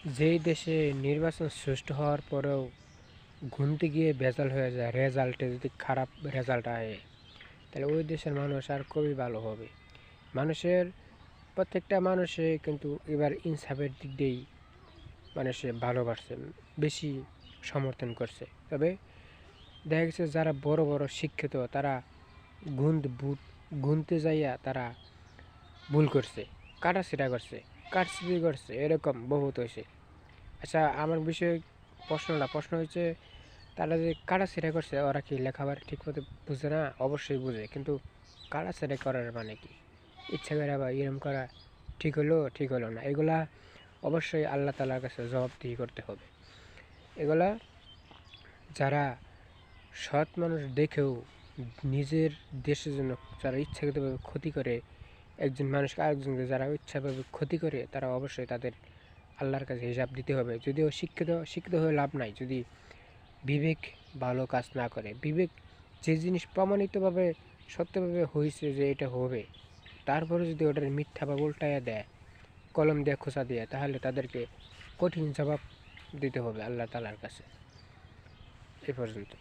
যেই দেশে নির্বাচন সুষ্ঠু হওয়ার পরেও ঘুমতে গিয়ে ভেজাল হয়ে যায়, রেজাল্টে যদি খারাপ রেজাল্ট আসে, তাহলে ওই দেশের মানুষ আর খুবই ভালো হবে। মানুষের প্রত্যেকটা মানুষে কিন্তু এবার ইনসাফের দিক দিয়েই মানুষে ভালোবাসছে, বেশি সমর্থন করছে। তবে দেখা গেছে যারা বড় বড় শিক্ষিত তারা গুনতে যাইয়া তারা ভুল করছে, কাটাছেঁড়া করছে, কারচুপি করছে, এরকম বহুত হয়েছে। আচ্ছা, আমার বিষয়ে প্রশ্ন হচ্ছে, তারা যে কাটাছেঁড়া করছে ওরা কি লেখাপড়া ঠিক মতো বুঝে না? অবশ্যই বুঝে, কিন্তু কাটাছেঁড়া করার মানে কি? ইচ্ছা করে বা এরম করা ঠিক হলো না, এগুলা অবশ্যই আল্লাহ তালার কাছে জবাবদিহি করতে হবে। এগুলা যারা সৎ মানুষ দেখেও নিজের দেশের জন্য যারা ইচ্ছাকৃতভাবে ক্ষতি করে, একজন মানুষকে আরেকজনকে যারা ইচ্ছাভাবে ক্ষতি করে, তারা অবশ্যই তাদের আল্লাহর কাছে হিসাব দিতে হবে। যদিও শিক্ষিত হয়ে লাভ নাই যদি বিবেক ভালো কাজ না করে। বিবেক যে জিনিস প্রমাণিতভাবে সত্যভাবে হয়েছে যে এটা হবে, তারপরে যদি ওটার মিথ্যা বা উল্টায়া দেয়, কলম দিয়ে খোঁচা দিয়ে, তাহলে তাদেরকে কঠিন জবাব দিতে হবে আল্লাহ তালার কাছে। এ পর্যন্ত।